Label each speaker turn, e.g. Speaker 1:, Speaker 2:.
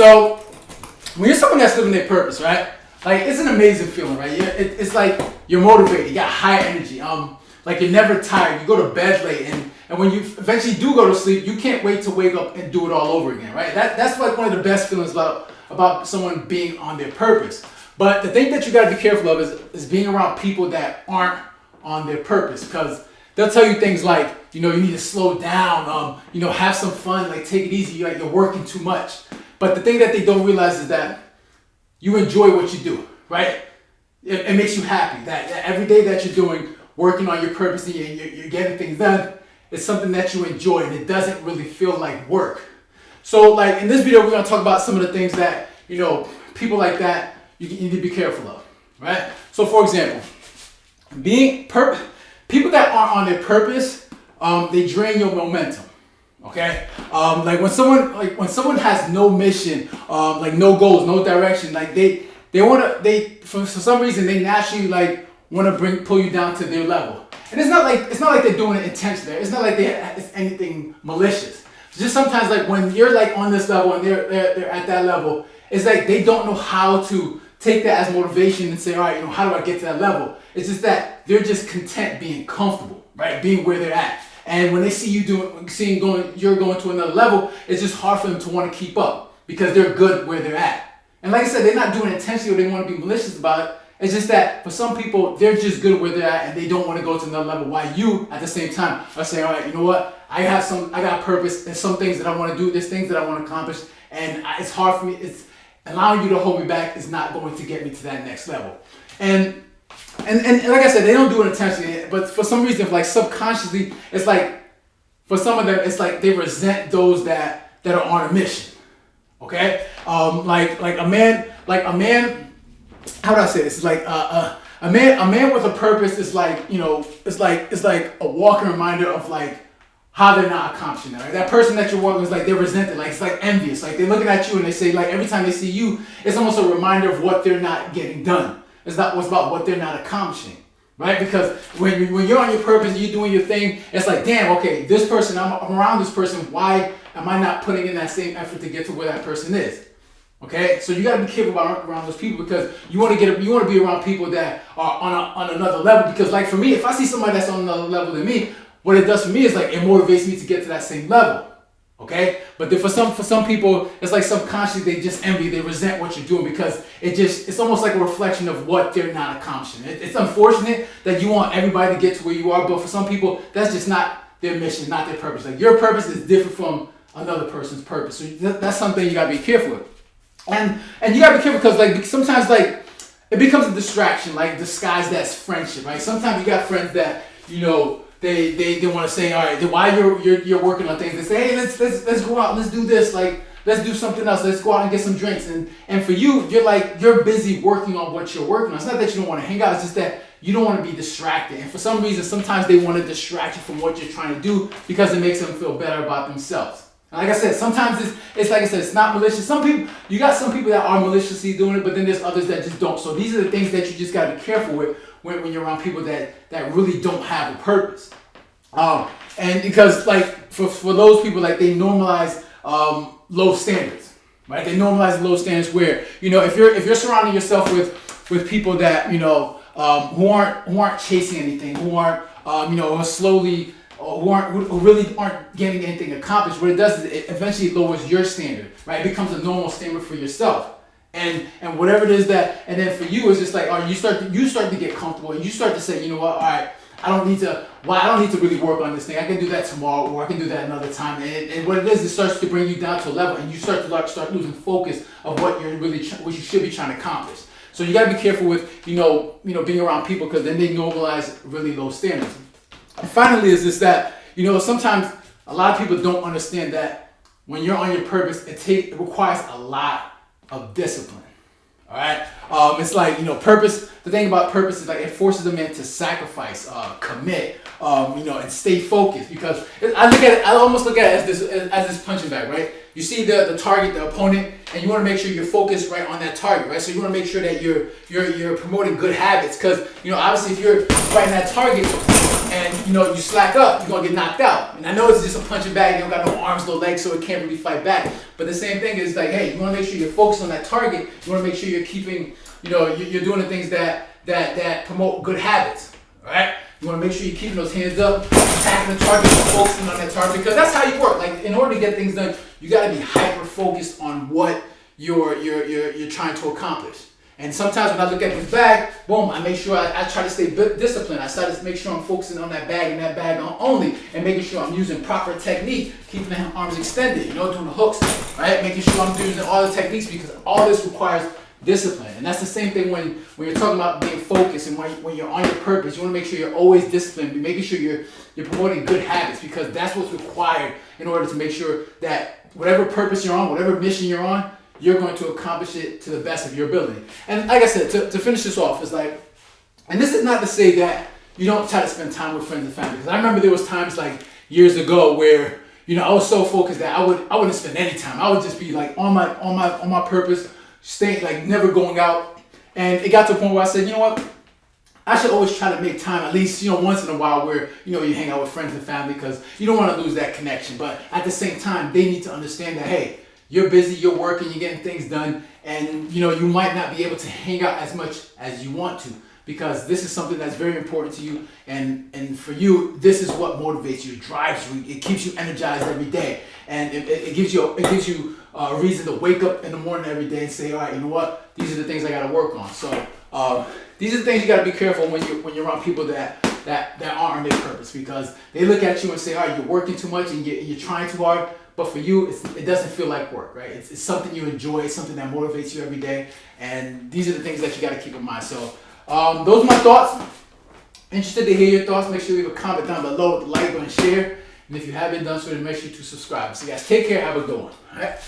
Speaker 1: So when you're someone that's living their purpose, right? Like it's an amazing feeling, right? It's like you're motivated, you got high energy. Like you're never tired. You go to bed late, and when you eventually do go to sleep, you can't wait to wake up and do it all over again, right? That's like one of the best feelings about someone being on their purpose. But the thing that you got to be careful of is being around people that aren't on their purpose, because they'll tell you things like, you need to slow down, have some fun, like take it easy, you're working too much. But the thing that they don't realize is that you enjoy what you do, right? It makes you happy that every day that you're doing, working on your purpose and you're getting things done, it's something that you enjoy and it doesn't really feel like work. So like in this video, we're gonna talk about some of the things that, people like that, you need to be careful of, right? So for example, people that aren't on their purpose, they drain your momentum. Okay, like when someone has no mission, like no goals, no direction, like for some reason they naturally like want to pull you down to their level. And it's not like they're doing it intentionally. It's not like it's anything malicious. It's just sometimes like when you're like on this level and they're at that level, it's like they don't know how to take that as motivation and say, all right, how do I get to that level? It's just that they're just content being comfortable, right? Being where they're at. And when they see you you're going to another level, it's just hard for them to want to keep up because they're good where they're at. And like I said, they're not doing it intentionally or they want to be malicious about it. It's just that for some people, they're just good where they're at and they don't want to go to another level. While you, at the same time, are saying, all right, you know what? I got purpose. There's some things that I want to do. There's things that I want to accomplish. And it's hard for me. It's allowing you to hold me back is not going to get me to that next level. And like I said, they don't do it intentionally, but for some reason, like subconsciously, it's like for some of them, it's like they resent those that are on a mission. Okay, like a man, how would I say this? It's like a man with a purpose is like it's like a walking reminder of like how they're not accomplishing that. Right? That person that you're walking with is like they're resented, like it's like envious, like they're looking at you and they say like every time they see you, it's almost a reminder of what they're not getting done. It's about what they're not accomplishing, right? Because when you're on your purpose, you're doing your thing, it's like, damn, okay, this person, I'm around this person, why am I not putting in that same effort to get to where that person is? Okay, so you got to be careful around those people because you want to be around people that are on another level. Because like for me, if I see somebody that's on another level than me, what it does for me is like it motivates me to get to that same level. Okay, but then for some people, it's like subconsciously they just envy, they resent what you're doing because it's almost like a reflection of what they're not accomplishing. It's unfortunate that you want everybody to get to where you are, but for some people, that's just not their mission, not their purpose. Like your purpose is different from another person's purpose, so that's something you gotta be careful with. And you gotta be careful because like sometimes like it becomes a distraction, like disguised as friendship, right? Sometimes you got friends that They want to say, all right, while you're working on things, they say, hey, let's go out, let's do this, like let's do something else, let's go out and get some drinks. And for you, you're busy working on what you're working on. It's not that you don't want to hang out, it's just that you don't want to be distracted. And for some reason, sometimes they want to distract you from what you're trying to do because it makes them feel better about themselves. And like I said, sometimes it's like I said, it's not malicious. You got some people that are maliciously doing it, but then there's others that just don't. So these are the things that you just got to be careful with when you're around people that really don't have a purpose. And because like for those people, like they normalize low standards, right? They normalize low standards where if you're surrounding yourself with people that who aren't chasing anything, who aren't slowly who really aren't getting anything accomplished, what it does is it eventually lowers your standard, right? It becomes a normal standard for yourself. And whatever it is and then for you, it's just like, you start to get comfortable and you start to say, you know what, all right, I don't need to really work on this thing. I can do that tomorrow or I can do that another time. And what it is, it starts to bring you down to a level and you start losing focus of what you should be trying to accomplish. So you gotta be careful with, being around people because then they normalize really low standards. And finally is this that, sometimes a lot of people don't understand that when you're on your purpose, it requires a lot of discipline. All right. It's like, purpose. The thing about purpose is like it forces a man to sacrifice, commit, and stay focused. Because I almost look at it as this punching bag, right? You see the target, the opponent, and you want to make sure you're focused right on that target, right? So you want to make sure that you're promoting good habits. Because obviously if you're fighting that target, and you slack up, you're gonna get knocked out. And I know it's just a punching bag, you don't got no arms, no legs, so it can't really fight back. But the same thing is like, hey, you wanna make sure you're focused on that target. You wanna make sure you're keeping, you're doing the things that promote good habits, right? You wanna make sure you're keeping those hands up, attacking the target, focusing on that target, because that's how you work. Like, in order to get things done, you gotta be hyper focused on what you're trying to accomplish. And sometimes when I look at this bag, boom, I make sure I try to stay disciplined. I try to make sure I'm focusing on that bag and that bag only, and making sure I'm using proper technique, keeping the arms extended, doing the hooks, right? Making sure I'm using all the techniques, because all this requires discipline. And that's the same thing when you're talking about being focused and when you're on your purpose. You want to make sure you're always disciplined, making sure you're promoting good habits, because that's what's required in order to make sure that whatever purpose you're on, whatever mission you're on, you're going to accomplish it to the best of your ability. And like I said, to finish this off, is like, and this is not to say that you don't try to spend time with friends and family, because I remember there was times like years ago where I was so focused that I wouldn't spend any time. I would just be like on my purpose, staying, like, never going out. And it got to a point where I said, you know what? I should always try to make time, at least, once in a while, where, you hang out with friends and family, because you don't want to lose that connection. But at the same time, they need to understand that, hey, you're busy, you're working, you're getting things done, and, you might not be able to hang out as much as you want to, because this is something that's very important to you. And for you, this is what motivates you, drives you, it keeps you energized every day. And it gives you a reason to wake up in the morning every day and say, all right, you know what? These are the things I got to work on. So these are the things you got to be careful when you're around people that aren't on their purpose, because they look at you and say, all right, you're working too much and you're trying too hard. But for you, it doesn't feel like work, right? It's something you enjoy, it's something that motivates you every day. And these are the things that you got to keep in mind. So those are my thoughts. Interested to hear your thoughts. Make sure you leave a comment down below with the like button, share. And if you haven't done so, then make sure to subscribe. So guys, take care. Have a good one. All right?